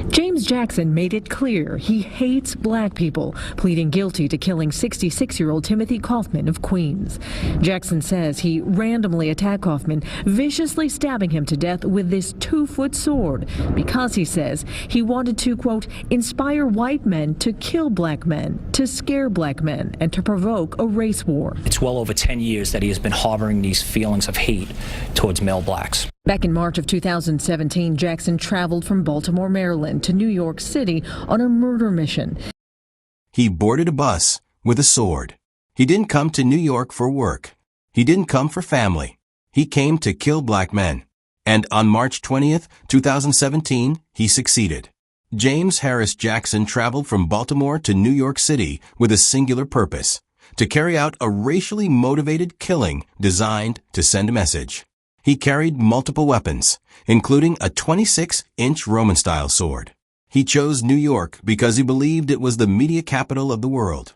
James Jackson made it clear he hates black people, pleading guilty to killing 66-year-old Timothy Kaufman of Queens. Jackson says he randomly attacked Kaufman, viciously stabbing him to death with this 2-foot sword because he says he wanted to, quote, inspire white men to kill black men, to scare black men, and to provoke a race war. It's well over 10 years that he has been harboring these feelings of hate towards male blacks. Back in March of 2017, Jackson traveled from Baltimore, Maryland to New York City on a murder mission. He boarded a bus with a sword. He didn't come to New York for work. He didn't come for family. He came to kill black men. And on March 20th, 2017, he succeeded. James Harris Jackson traveled from Baltimore to New York City with a singular purpose: to carry out a racially motivated killing designed to send a message. He carried multiple weapons, including a 26-inch Roman-style sword. He chose New York because he believed it was the media capital of the world.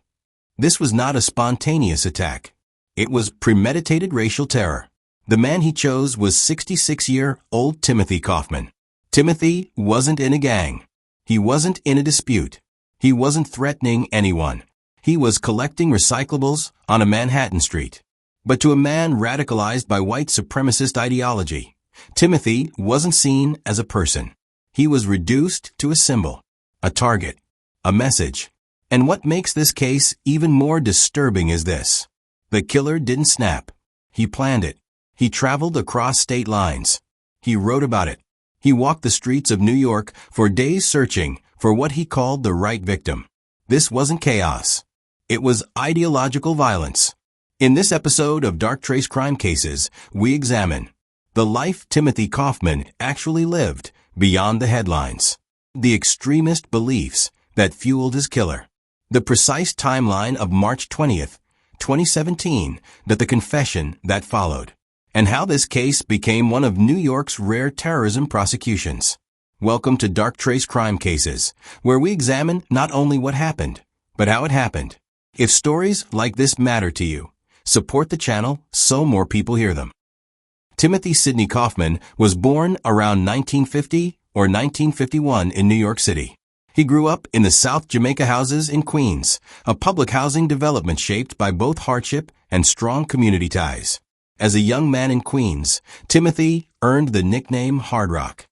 This was not a spontaneous attack. It was premeditated racial terror. The man he chose was 66-year-old Timothy Kaufman. Timothy wasn't in a gang. He wasn't in a dispute. He wasn't threatening anyone. He was collecting recyclables on a Manhattan street. But to a man radicalized by white supremacist ideology, Timothy wasn't seen as a person. He was reduced to a symbol, a target, a message. And what makes this case even more disturbing is this: the killer didn't snap. He planned it. He traveled across state lines. He wrote about it. He walked the streets of New York for days searching for what he called the right victim. This wasn't chaos. It was ideological violence. In this episode of Dark Trace Crime Cases, we examine the life Timothy Kaufman actually lived beyond the headlines, the extremist beliefs that fueled his killer, the precise timeline of March 20th, 2017, the confession that followed, and how this case became one of New York's rare terrorism prosecutions. Welcome to Dark Trace Crime Cases, where we examine not only what happened, but how it happened. If stories like this matter to you, support the channel so more people hear them. Timothy Sidney Kaufman was born around 1950 or 1951 in New York City. He grew up in the South Jamaica houses in Queens, a public housing development shaped by both hardship and strong community ties. As a young man in Queens, Timothy earned the nickname Hard Rock.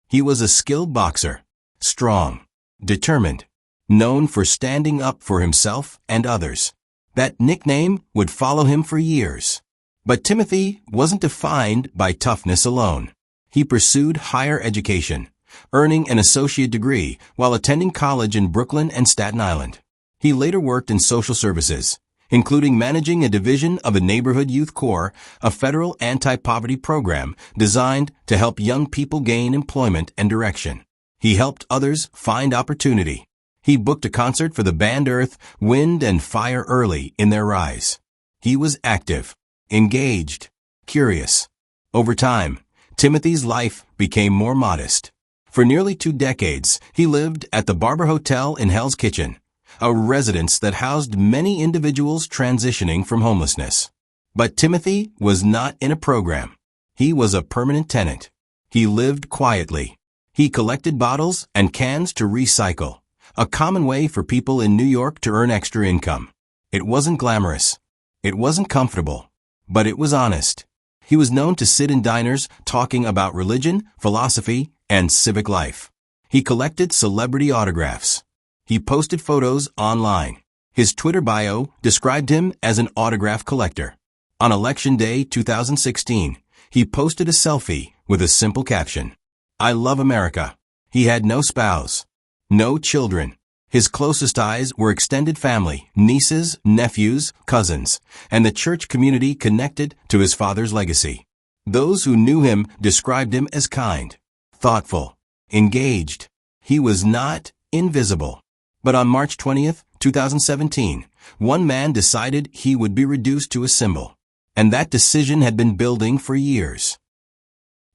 He was a skilled boxer, strong, determined, known for standing up for himself and others. That nickname would follow him for years. But Timothy wasn't defined by toughness alone. He pursued higher education, earning an associate degree while attending college in Brooklyn and Staten Island. He later worked in social services, including managing a division of a neighborhood youth corps, a federal anti-poverty program designed to help young people gain employment and direction. He helped others find opportunity. He booked a concert for the band Earth, Wind, and Fire early in their rise. He was active, engaged, curious. Over time, Timothy's life became more modest. For nearly 2 decades, he lived at the Barber Hotel in Hell's Kitchen, a residence that housed many individuals transitioning from homelessness. But Timothy was not in a program. He was a permanent tenant. He lived quietly. He collected bottles and cans to recycle, a common way for people in New York to earn extra income. It wasn't glamorous. It wasn't comfortable. But it was honest. He was known to sit in diners talking about religion, philosophy, and civic life. He collected celebrity autographs. He posted photos online. His Twitter bio described him as an autograph collector. On Election Day 2016, he posted a selfie with a simple caption: "I love America." He had no spouse, no children. His closest ties were extended family, nieces, nephews, cousins, and the church community connected to his father's legacy. Those who knew him described him as kind, thoughtful, engaged. He was not invisible. But on March 20th, 2017, one man decided he would be reduced to a symbol. And that decision had been building for years.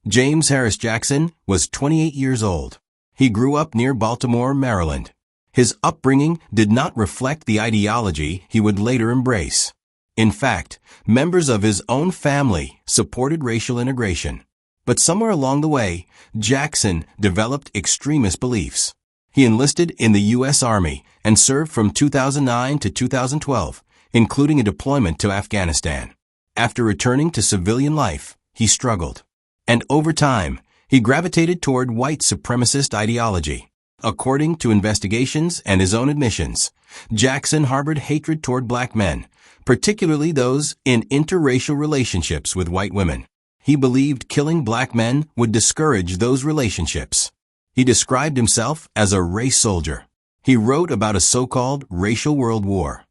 James Harris Jackson was 28 years old. He grew up near Baltimore, Maryland. His upbringing did not reflect the ideology he would later embrace. In fact, members of his own family supported racial integration. But somewhere along the way, Jackson developed extremist beliefs. He enlisted in the U.S. Army and served from 2009 to 2012, including a deployment to Afghanistan. After returning to civilian life, he struggled. And over time, he gravitated toward white supremacist ideology. According to investigations and his own admissions, Jackson harbored hatred toward black men, particularly those in interracial relationships with white women. He believed killing black men would discourage those relationships. He described himself as a race soldier. He wrote about a so-called racial world war.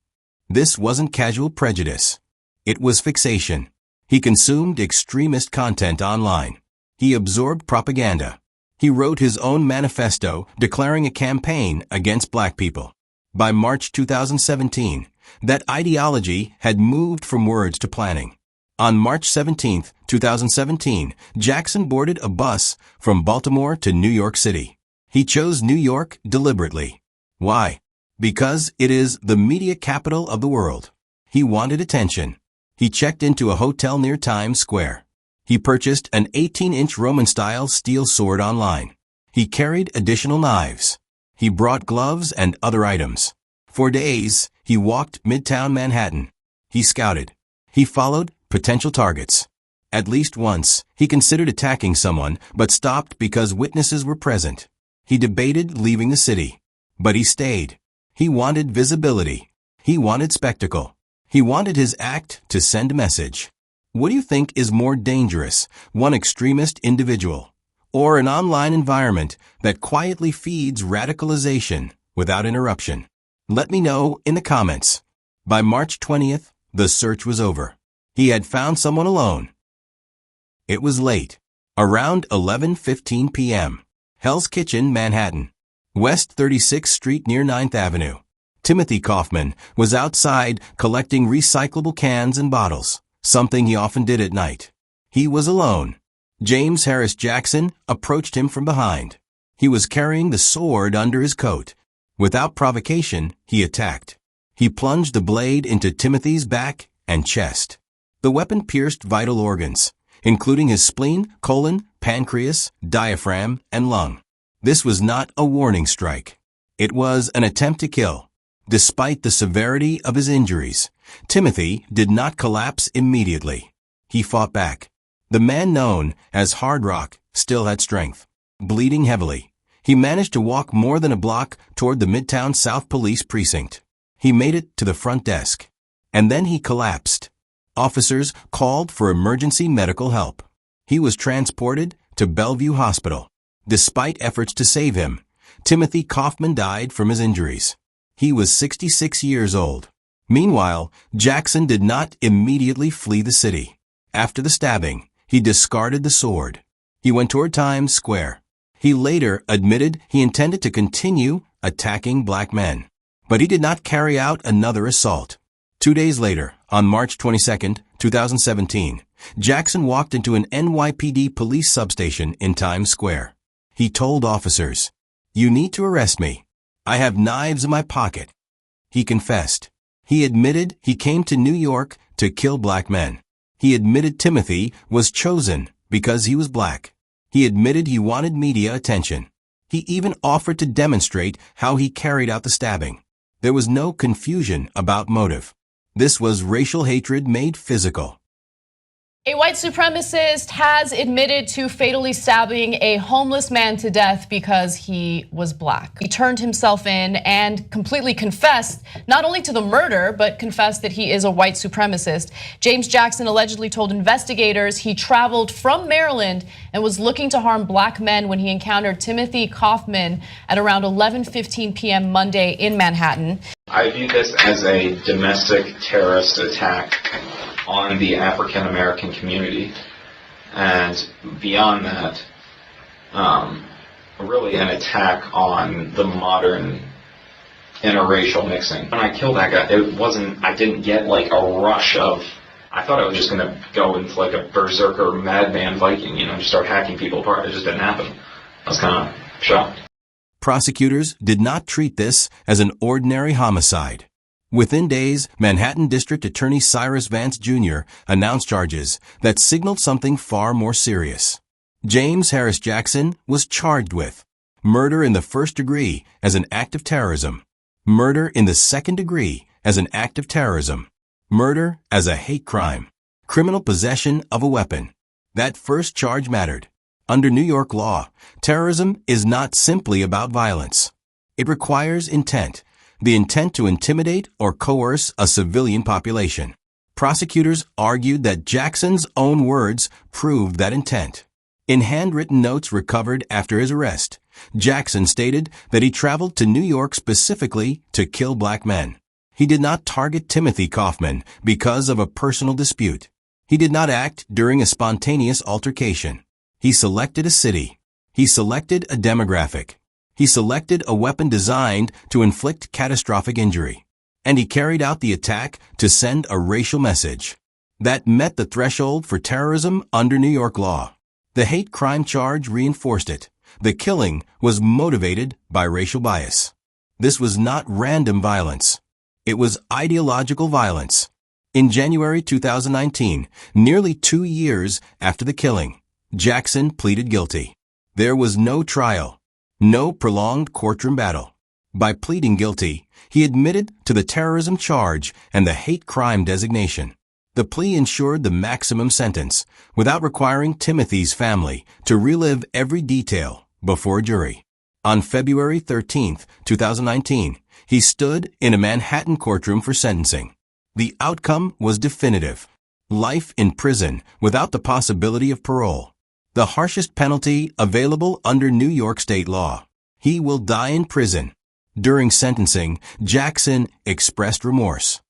This wasn't casual prejudice. It was fixation. He consumed extremist content online. He absorbed propaganda. He wrote his own manifesto declaring a campaign against black people. By March 2017, that ideology had moved from words to planning. On March 17, 2017, Jackson boarded a bus from Baltimore to New York City. He chose New York deliberately. Why? Because it is the media capital of the world. He wanted attention. He checked into a hotel near Times Square. He purchased an 18-inch Roman-style steel sword online. He carried additional knives. He brought gloves and other items. For days, he walked Midtown Manhattan. He scouted. He followed potential targets. At least once, he considered attacking someone, but stopped because witnesses were present. He debated leaving the city. But he stayed. He wanted visibility. He wanted spectacle. He wanted his act to send a message. What do you think is more dangerous, one extremist individual, or an online environment that quietly feeds radicalization without interruption? Let me know in the comments. By March 20th, the search was over. He had found someone alone. It was late. Around 11:15 p.m. Hell's Kitchen, Manhattan. West 36th Street near 9th Avenue. Timothy Kaufman was outside collecting recyclable cans and bottles, something he often did at night. He was alone. James Harris Jackson approached him from behind. He was carrying the sword under his coat. Without provocation, he attacked. He plunged the blade into Timothy's back and chest. The weapon pierced vital organs, including his spleen, colon, pancreas, diaphragm, and lung. This was not a warning strike. It was an attempt to kill. Despite the severity of his injuries, Timothy did not collapse immediately. He fought back. The man known as Hard Rock still had strength. Bleeding heavily, he managed to walk more than a block toward the Midtown South Police Precinct. He made it to the front desk. And then he collapsed. Officers called for emergency medical help. He was transported to Bellevue Hospital. Despite efforts to save him, Timothy Kaufman died from his injuries. He was 66 years old. Meanwhile, Jackson did not immediately flee the city. After the stabbing, he discarded the sword. He went toward Times Square. He later admitted he intended to continue attacking black men. But he did not carry out another assault. 2 days later, on March 22, 2017, Jackson walked into an NYPD police substation in Times Square. He told officers, "You need to arrest me. I have knives in my pocket." He confessed. He admitted he came to New York to kill black men. He admitted Timothy was chosen because he was black. He admitted he wanted media attention. He even offered to demonstrate how he carried out the stabbing. There was no confusion about motive. This was racial hatred made physical. A white supremacist has admitted to fatally stabbing a homeless man to death because he was black. He turned himself in and completely confessed not only to the murder, but confessed that he is a white supremacist. James Jackson allegedly told investigators he traveled from Maryland and was looking to harm black men when he encountered Timothy Kaufman at around 11:15 p.m. Monday in Manhattan. I view this as a domestic terrorist attack on the African American community, and beyond that, really an attack on the modern interracial mixing. When I killed that guy, I didn't get like a rush of, I thought I was just gonna go into like a berserker madman Viking, just start hacking people apart. It just didn't happen. I was kind of shocked. Prosecutors did not treat this as an ordinary homicide. Within days, Manhattan District Attorney Cyrus Vance Jr. announced charges that signaled something far more serious. James Harris Jackson was charged with murder in the first degree as an act of terrorism, murder in the second degree as an act of terrorism, murder as a hate crime, criminal possession of a weapon. That first charge mattered. Under New York law, terrorism is not simply about violence. It requires intent, the intent to intimidate or coerce a civilian population. Prosecutors argued that Jackson's own words proved that intent. In handwritten notes recovered after his arrest, Jackson stated that he traveled to New York specifically to kill black men. He did not target Timothy Kaufman because of a personal dispute. He did not act during a spontaneous altercation. He selected a city. He selected a demographic. He selected a weapon designed to inflict catastrophic injury. And he carried out the attack to send a racial message that met the threshold for terrorism under New York law. The hate crime charge reinforced it. The killing was motivated by racial bias. This was not random violence. It was ideological violence. In January 2019, nearly 2 years after the killing, Jackson pleaded guilty. There was no trial, no prolonged courtroom battle. By pleading guilty, he admitted to the terrorism charge and the hate crime designation. The plea ensured the maximum sentence without requiring Timothy's family to relive every detail before a jury. On February 13, 2019, he stood in a Manhattan courtroom for sentencing. The outcome was definitive. Life in prison without the possibility of parole. The harshest penalty available under New York state law. He will die in prison. During sentencing, Jackson expressed remorse.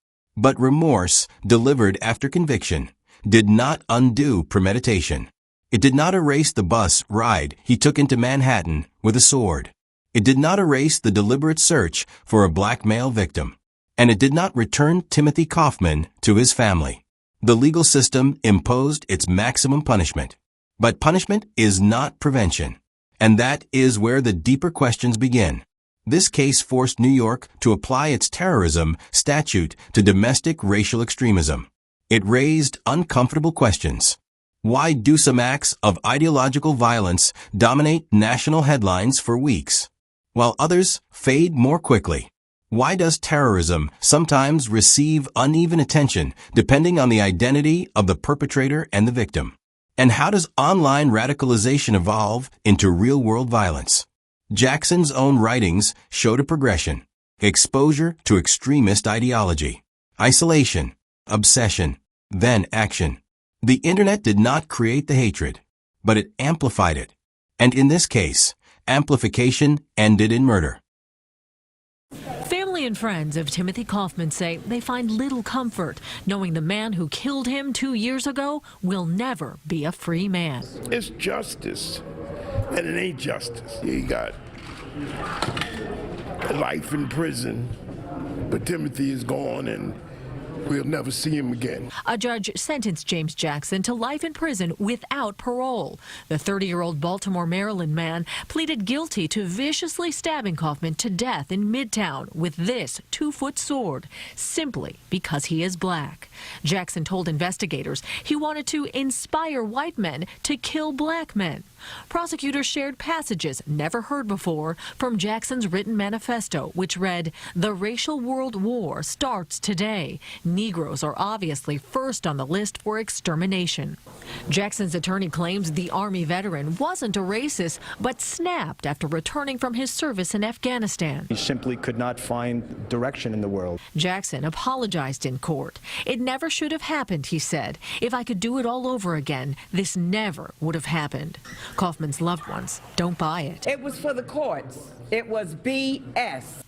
But remorse, delivered after conviction, did not undo premeditation. It did not erase the bus ride he took into Manhattan with a sword. It did not erase the deliberate search for a black male victim. And it did not return Timothy Kaufman to his family. The legal system imposed its maximum punishment. But punishment is not prevention. And that is where the deeper questions begin. This case forced New York to apply its terrorism statute to domestic racial extremism. It raised uncomfortable questions. Why do some acts of ideological violence dominate national headlines for weeks, while others fade more quickly? Why does terrorism sometimes receive uneven attention depending on the identity of the perpetrator and the victim? And how does online radicalization evolve into real-world violence? Jackson's own writings showed a progression: exposure to extremist ideology, isolation, obsession, then action. The internet did not create the hatred, but it amplified it. And in this case, amplification ended in murder. Family and friends of Timothy Kaufman say they find little comfort knowing the man who killed him 2 years ago will never be a free man. It's justice, and it ain't justice. He got life in prison, but Timothy is gone, and we'll never see him again. A judge sentenced James Jackson to life in prison without parole. The 30-year-old Baltimore, Maryland man pleaded guilty to viciously stabbing Kaufman to death in Midtown with this 2-foot sword, simply because he is black. Jackson told investigators he wanted to inspire white men to kill black men. Prosecutors shared passages never heard before from Jackson's written manifesto, which read, "The racial world war starts today. Negroes are obviously first on the list for extermination." Jackson's attorney claims the Army veteran wasn't a racist, but snapped after returning from his service in Afghanistan. He simply could not find direction in the world. Jackson apologized in court. "It never should have happened," he said. "If I could do it all over again, this never would have happened." Kaufman's loved ones don't buy it. It was for the courts. It was BS.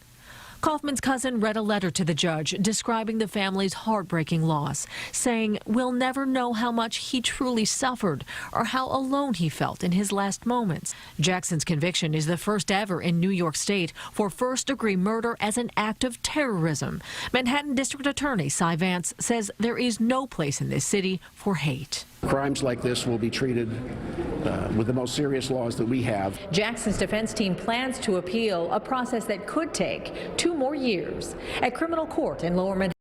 Kaufman's cousin read a letter to the judge describing the family's heartbreaking loss, saying, "We'll never know how much he truly suffered or how alone he felt in his last moments." Jackson's conviction is the first ever in New York State for first-degree murder as an act of terrorism. Manhattan District Attorney Cy Vance says there is no place in this city for hate. Crimes like this will be treated with the most serious laws that we have. Jackson's defense team plans to appeal, a process that could take 2 more years at criminal court in Lower Manhattan.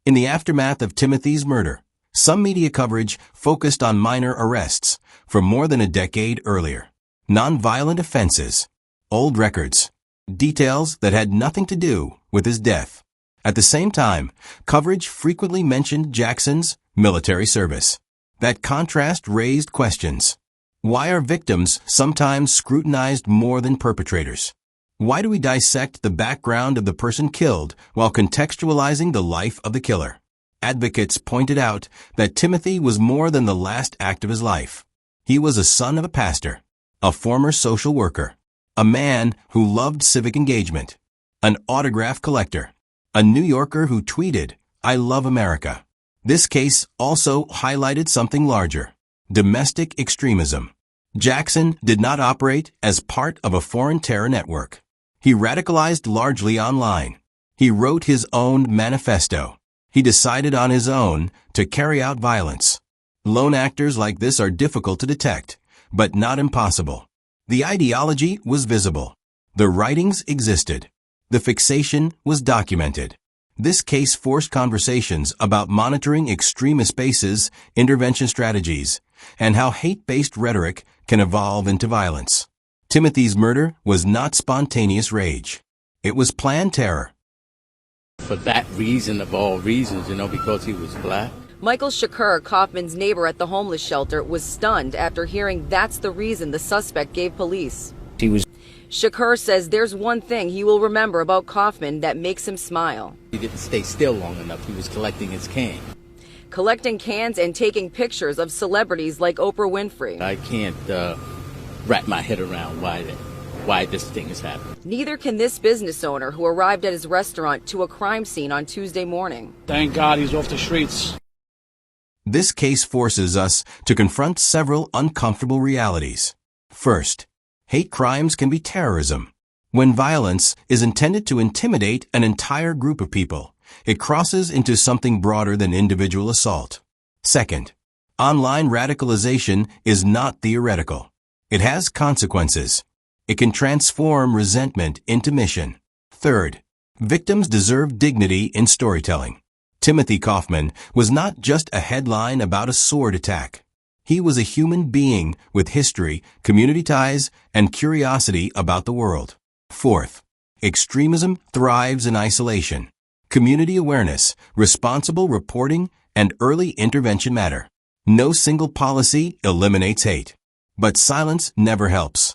In the aftermath of Timothy's murder, Some media coverage focused on minor arrests from more than a decade earlier. Nonviolent offenses, old records, details that had nothing to do with his death. At the same time, coverage frequently mentioned Jackson's military service. That contrast raised questions. Why are victims sometimes scrutinized more than perpetrators? Why do we dissect the background of the person killed while contextualizing the life of the killer? Advocates pointed out that Timothy was more than the last act of his life. He was a son of a pastor, a former social worker, a man who loved civic engagement, an autograph collector, a New Yorker who tweeted, "I love America." This case also highlighted something larger: domestic extremism. Jackson did not operate as part of a foreign terror network. He radicalized largely online. He wrote his own manifesto. He decided on his own to carry out violence. Lone actors like this are difficult to detect, but not impossible. The ideology was visible. The writings existed. The fixation was documented. This case forced conversations about monitoring extremist bases, intervention strategies, and how hate-based rhetoric can evolve into violence. Timothy's murder was not spontaneous rage. It was planned terror. For that reason of all reasons, because he was black. Michael Shakur, Kaufman's neighbor at the homeless shelter, was stunned after hearing that's the reason the suspect gave police. Shakur says there's one thing he will remember about Kaufman that makes him smile. He didn't stay still long enough. He was collecting his can. Collecting cans and taking pictures of celebrities like Oprah Winfrey. I can't wrap my head around why this thing is happening. Neither can this business owner who arrived at his restaurant to a crime scene on Tuesday morning. Thank God he's off the streets. This case forces us to confront several uncomfortable realities. First, hate crimes can be terrorism. When violence is intended to intimidate an entire group of people, it crosses into something broader than individual assault. Second, online radicalization is not theoretical. It has consequences. It can transform resentment into mission. Third, victims deserve dignity in storytelling. Timothy Kaufman was not just a headline about a sword attack. He was a human being with history, community ties, and curiosity about the world. Fourth, extremism thrives in isolation. Community awareness, responsible reporting, and early intervention matter. No single policy eliminates hate, but silence never helps.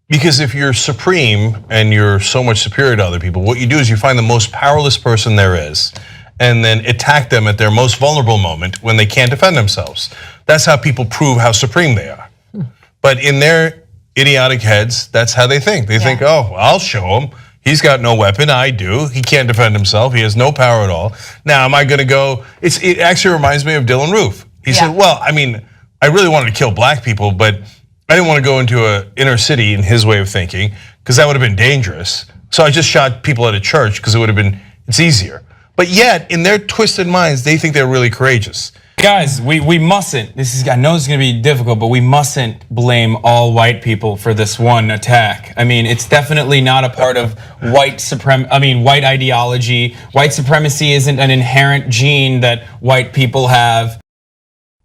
Because if you're supreme and you're so much superior to other people, what you do is you find the most powerless person there is and then attack them at their most vulnerable moment when they can't defend themselves. That's how people prove how supreme they are. But in their idiotic heads, that's how they think. They think, oh, I'll show him. He's got no weapon, I do. He can't defend himself, he has no power at all. Now, am I gonna go, it actually reminds me of Dylan Roof. He said, well, I mean, I really wanted to kill black people, but I didn't want to go into an inner city in his way of thinking, because that would have been dangerous. So I just shot people at a church because it's easier. But yet, in their twisted minds, they think they're really courageous. Guys, we mustn't, I know this is gonna be difficult, but we mustn't blame all white people for this one attack. I mean, it's definitely not a part of white ideology. White supremacy isn't an inherent gene that white people have.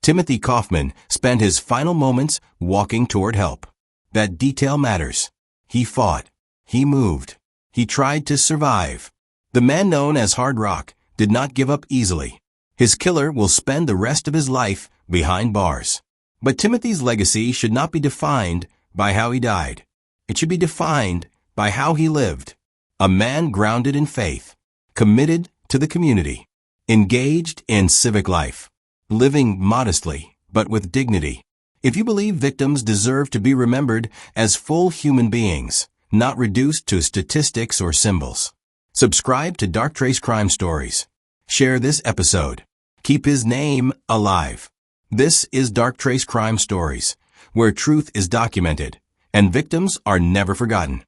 Timothy Kaufman spent his final moments walking toward help. That detail matters. He fought. He moved. He tried to survive. The man known as Hard Rock did not give up easily. His killer will spend the rest of his life behind bars. But Timothy's legacy should not be defined by how he died. It should be defined by how he lived. A man grounded in faith, committed to the community, engaged in civic life, living modestly but with dignity. If you believe victims deserve to be remembered as full human beings, not reduced to statistics or symbols, subscribe to Dark Trace Crime Stories. Share this episode. Keep his name alive. This is Dark Trace Crime Stories, where truth is documented and victims are never forgotten.